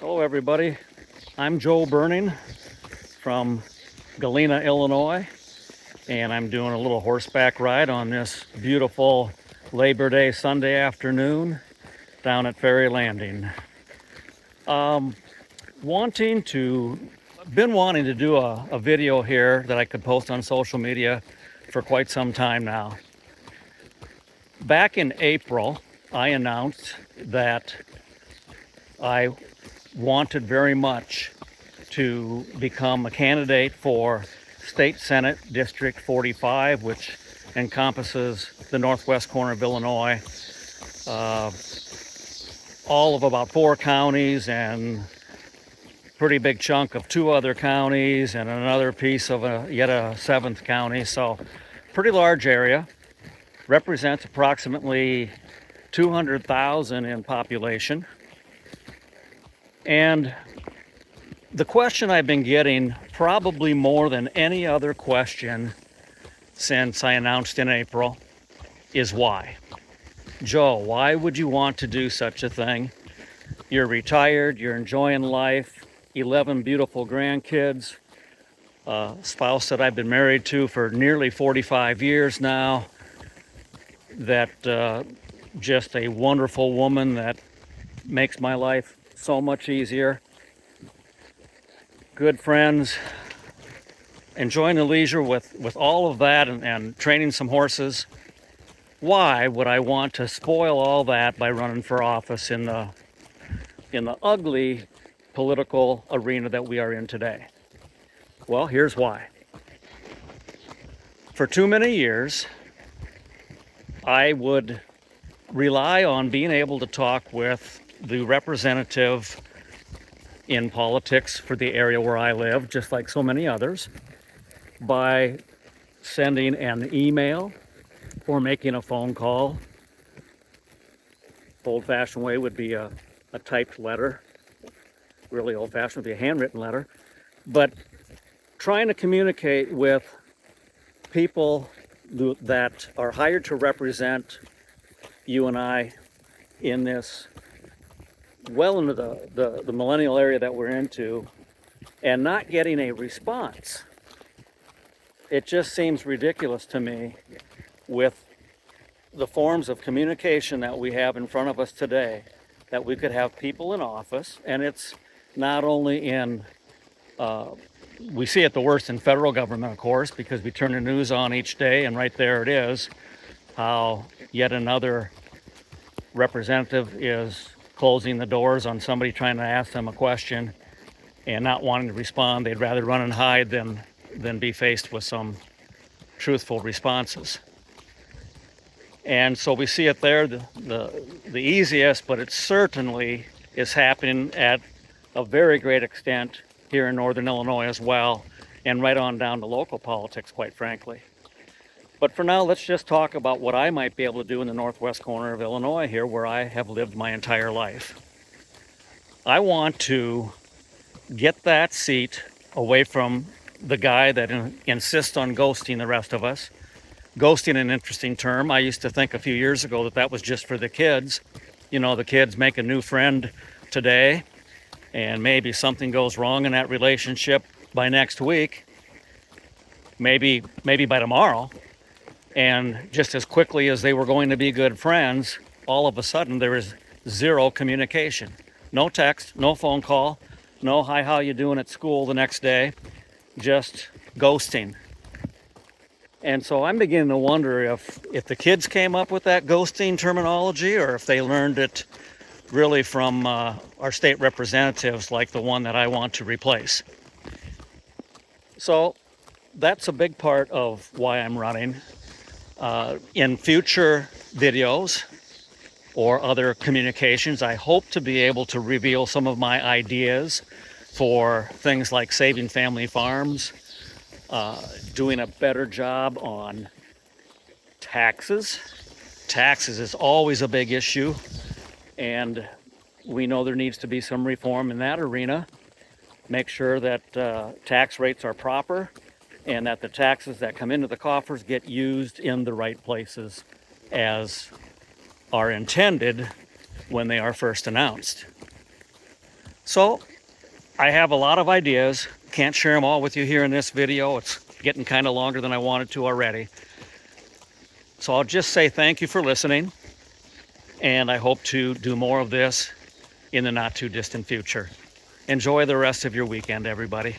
Hello, everybody. I'm Joe Burning from Galena, Illinois, and I'm doing a little horseback ride on this beautiful Labor Day Sunday afternoon down at Ferry Landing. Um, wanting to, been wanting to do a video here that I could post on social media for quite some time now. Back in April, I announced that I wanted very much to become a candidate for State Senate District 45, which encompasses the northwest corner of Illinois, uh, all of about 4 counties and pretty big chunk of 2 other counties and another piece of yet a 7th county. So pretty large area, represents approximately 200,000 in population. And the question I've been getting probably more than any other question since I announced in April is why? Joe, why would you want to do such a thing? You're retired, you're enjoying life, 11 beautiful grandkids, a spouse that I've been married to for nearly 45 years now, that just a wonderful woman that makes my life so much easier. Good friends, enjoying the leisure with all of that and training some horses. Why would I want to spoil all that by running for office in the ugly political arena that we are in today? Well, here's why. For too many years, I would rely on being able to talk with the representative in politics for the area where I live, just like so many others, by sending an email or making a phone call. Old-fashioned way would be a typed letter. Really old-fashioned would be a handwritten letter. But trying to communicate with people that are hired to represent you and I in this well into the millennial area that we're into, and not getting a response. It just seems ridiculous to me with the forms of communication that we have in front of us today, that we could have people in office, and it's not only in, we see it the worst in federal government, of course, because we turn the news on each day, and right there it is, how yet another representative is closing the doors on somebody trying to ask them a question and not wanting to respond. They'd rather run and hide than be faced with some truthful responses. And so we see it there, the easiest, but it certainly is happening at a very great extent here in northern Illinois as well, and right on down to local politics, quite frankly. But for now, let's just talk about what I might be able to do in the northwest corner of Illinois here, where I have lived my entire life. I want to get that seat away from the guy that insists on ghosting the rest of us. Ghosting, an interesting term. I used to think a few years ago that was just for the kids. You know, the kids make a new friend today, and maybe something goes wrong in that relationship by next week, maybe by tomorrow. And just as quickly as they were going to be good friends, all of a sudden there is zero communication. No text, no phone call, no hi, how you doing at school the next day, just ghosting. And so I'm beginning to wonder if the kids came up with that ghosting terminology, or if they learned it really from our state representatives like the one that I want to replace. So that's a big part of why I'm running. In future videos or other communications, I hope to be able to reveal some of my ideas for things like saving family farms, doing a better job on taxes. Taxes is always a big issue, and we know there needs to be some reform in that arena. Make sure that tax rates are proper, and that the taxes that come into the coffers get used in the right places as are intended when they are first announced. So I have a lot of ideas. Can't share them all with you here in this video. It's getting kind of longer than I wanted to already. So I'll just say thank you for listening, and I hope to do more of this in the not too distant future. Enjoy the rest of your weekend, everybody.